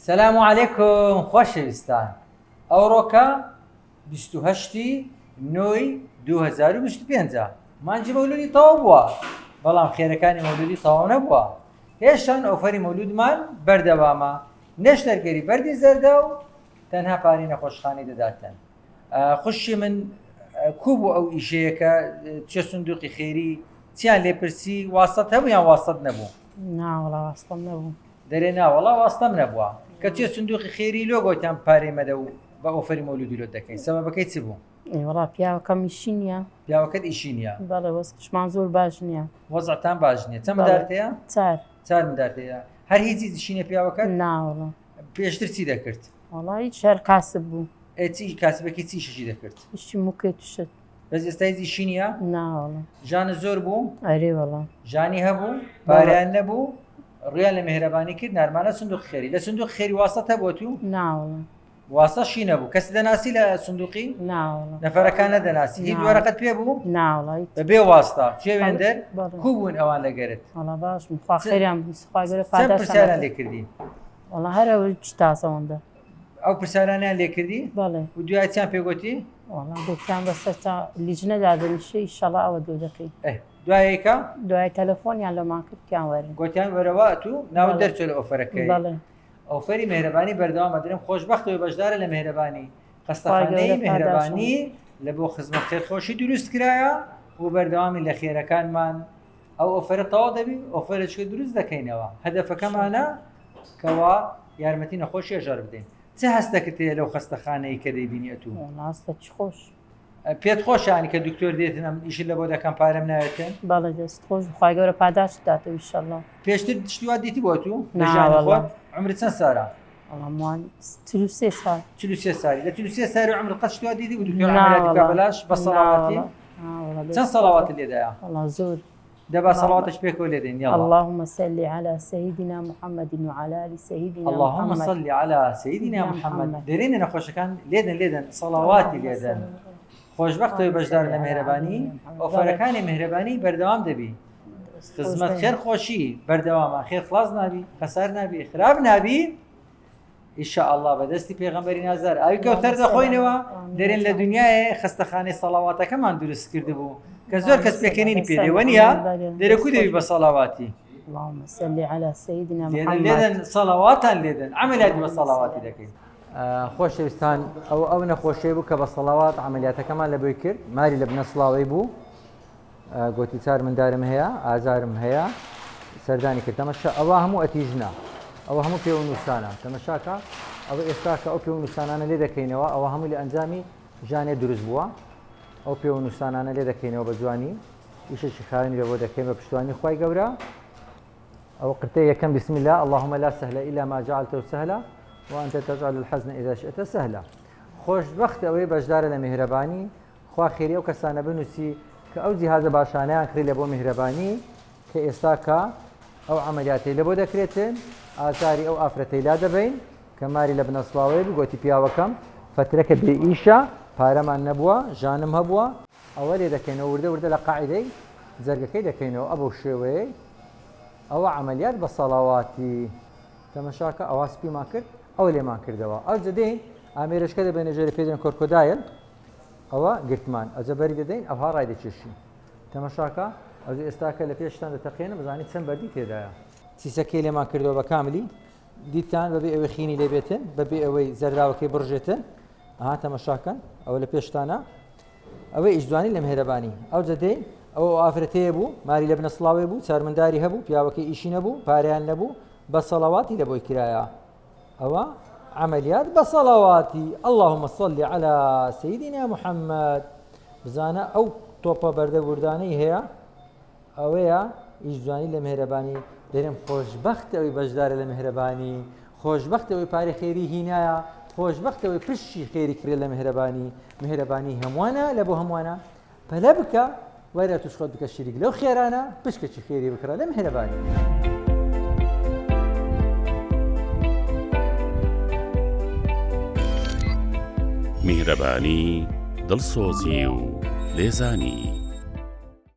سلام علیکم خۆشەویستان. ئەوڕۆکە 28 نۆی 2025 مانجی مەولودی تەواو بووە، بەڵام خێرەکانی مەولودی تەواو نەبووە. هێشتا ئۆفەری مەولودمان بەردەوامە، نەشتەرگەری بەردی زەردە و تەنها پارەی نەخۆشخانەی دەداتن. خوشی من کوو بوو ئەو ئیشەیەکە چێ سندوقی خێری چیان لێپرسی واستەت هەبوو یان واستەت نەبوو؟ ناوەڵا واستەم نەبوو. دەرێ ناوەڵا واستەم نەبووە کە چێ سندوقی خێری لۆ گۆتیان پارەی مەدە و بە ئۆفەری مەولودی لۆ دەکەین. سەبەبەکەی چی بوو؟ وەڵا پیاوەکەم ئیشی نییە. پیاوەکەت ئیشی نییە؟ بەڵێ وەزعمان زۆر باش نییە. وەزعتان باش نییە. چەند منداڵت هەیە؟ چار منداڵت هەیە. هەر هیچی ئیشی نییە پیاوەکەت؟ ناوەڵا. پێشتر چی دەکرد؟ وەڵا هیچ هەر کاسب بوو. چی کاسبەکەی چی شەشی دەکرد؟ هیچی موکێ توشت. بەس ئێستا هیچ ئیشی نییە؟ ناوەڵا. ژانت زۆر بوو؟ ئەرێ وەڵا. ژانی هەبوو؟ پارەیان نەبوو؟ ڕویان لە مێهرەبانی کرد نارمانە سندوق خێری. لە سندوق خێری واستەت هەبووە تو؟ ناوەڵا. واستەشی نەبوو. کەس دەناسی لە سندوقی؟ ناوەڵا. نەفەرەکان نەدەناسی. هیچ وەرەقەت پێ بوو؟ ناوەڵا. بەبێ واستا شێوێندەر کوو بوون ئەوان لەگەرت؟ وەڵا باش خوا خێریان خوا گەورە چەند پاداش پرسیاران لێ کردی؟ وەڵا هەرە چ تاسەوەندە. ئەو پرسیارانیان لێ کردی؟ بەڵێ. و دوای چیان پێگوتی؟ وەڵا گوتیان بەسەر تا لیژنەدا دەنیشە ئیشەڵا ئەوە دوو دەکەی. دوایەکە؟ دوای تەلەفۆنیان لەمان کردیان وەرن. گوتیان وەرەوە تو ناوت دەرچۆ لە ئۆفەرەکەی. بەڵێ. ئۆفەری مێهرەبانی بەردەوامە دەرێم خۆشبەختەوە بەشدارە لە مێهرەبانی. خەستەخانەی مێهرەبانی لە بۆ خزمەت خێرخۆشی دروست کرایە و بەردەوامی لە خێرەکانمان ئەو ئۆفەرە تەواو دەبی ئۆفەرەچکە دروست دەکەینەوە. هەدەفەکەمانە کەوا یارمەتی نەخۆشی هێژار بدەین. چه هەست دەکرد لەو خەستەخانەی کە دەیبینی ئەتوو؟ هەستە چ خۆش. پێت خۆشانی کە دکتۆر دێتن ئەم ئیشت لە بۆ دەکەم پارەم ناوێتن؟ بەڵێ دەست خۆش خی گەورە پاداش داتەوە ئینشەڵڵا. پێشتر تشتی وا دیتی بۆ تو؟ ناوەڵا. عمرت چەند ساڵە؟ وەڵامان 33 ساڵ. 43 ساڵی. لە 43 ساڵی عمرت قەت شتی وا دیتی بوو دکتۆر عەمەلیاتی بکا بەلاش بە سەڵاواتی؟ چەند سەڵاواتت لێ دایە؟ وەڵا زۆر. دەبا سەڵاواتش پێکەوە لێ دەین. یاڵڵا. اللهم صل على سيدنا محمد وعلى آل سيدنا محمد. اللهم صل على سيدنا محمد. دەرێنە نەخۆشەکان لێدەن سەڵاواتی لێدەن. خۆشبەختەوەی بەشدار لە مێهرەبانی ئۆفەرەکانی مێهرەبانی بەردەوام دەبی. خزمەت خێرخۆشی بەردەوامە خێر خلاص نابی، خەسار نابی، خراپ نابی. ئینشاءالله بەدەستی پێغەمبەری نازار ئاوی کەوتەر دەخۆینەوە دەرێن لە دنیاە خەستەخانەی سەڵاواتەکەمان دروست کردبوو کە زۆر کەس پێکەنینی پێدەوە نیە دەرە کوی دەبی بە سەڵاواتی. اللهم صل على سيدنا محمد. لێدەن سەڵاواتان لێدەن عەمەلیاتی بە سەڵاواتی دەکەین. خۆشەویستان ئەو نەخۆشیە بوو کە بە سەڵاوات عەمەلیاتەکەمان لە بۆی کرد. ماری لە بنە سڵاوی بوو، گوتی چار مندارم هەیە، ئازارم هەیە، سەردانی کرد. تەمەشا ئەوە هەموو ئەتیژنە، ئەوە هەموو پێوەنووسانە. تەمەشاکە ئەوە ئێستا کە ئەو پێوەنووسانانە لێ دەکەینەوە ئەوە هەموو لە ئەنجامی ژانێ دروست بووە. ئەو پێوەنووسانانە لێ دەکەینەوە بە جوانی، ئیشێکی خاوێنی لە بۆ دەکەین بە پشتوانی خوای گەورە. ئەو قرتەی یەکەم بسم الله اللهم لا سهل إلا ما جعلته سهلا وأنت تجعل الحزن إذا شئت سهلا. خۆشبەخت ئەوەی بەشدارە لە میهرەبانی خوا خێری ئەو کەسانە بنووسی کە ئەو جیهازە باشانەیان کڕی لە بۆ میهرەبانی کە ئێستا کە ئەو عەمەلیاتی لە بۆ دەکرێتن ئازاری ئەو ئافرەتەی لا دەبین کە ماری لە بنەسڵاوی بوو. گوتی پیاوەکەم فترەکە بێ ئیشە، پارەمان نەبووە، ژانم هەبووە، ئەوە لێ دەکەینەوە وردە لە قاعیدەی جەرگەکەی دەکەینەوە. ئەو شێوەیە ئەوە عەمەلیات بە سەڵاواتی. تەمەشاکە ئەوە سپیمان کرد ئەو لێمان کردەوە. ئەو جدەین ئامێرشکە دەبێنە ژێر پێدەن کۆرکۆدایل ئەوە گرتمان ئەجە بەری دەدەین ئەوها ڕای دەچێشین. تەمەشاکە ئەو ئێستاکە لە پێشتان دەتەقێنە بزانیت چەند بەردی تێدایە. چیسەکەی لێمان کردەوە بە کاملی دیتان بەبێ ئەوەی خینی لێبێتن بەبێ ئەوەی زەرداوەکەی بڕژێتن. ئەها تەمەشاکەن ئەوە لە پێشتانە ئەوەی ئیشدوانی لە مێهرەبانی. ئەو جدەین ئەو ئافرەتەیە بوو ماری لە بنەسڵاوی بوو، چارمنداری هەبوو، پیاوەکەی ئیشی نەبوو، پارەیان نەبوو، بە سەڵاواتی لە بۆی کرایە. ئەوە عملیات بە سەڵاواتی. اللهم صل على سيدنا محمد. بزانە ئەو تۆپە بەردەبوردانەی هەیە ئەوەیە ئیشدوانی لە مێهرەبانی. دەرێم خۆشبەختەوەی بەشدارە لە مێهرەبانی، خۆشبەختەوەی پارەی خێری هینایە، خۆشبەختەوەی پشتی خێری کرێت لە مێهرەبانی. مێهرەبانی هەمووانە لە بۆ هەمووانە پەلە بکە وەرە توش خۆت بکە شیرک لەو خێرانە پشکێکی خێری بکڕە لە مێهرەبانی. میهرەبانی دڵسۆزی و لێزانی.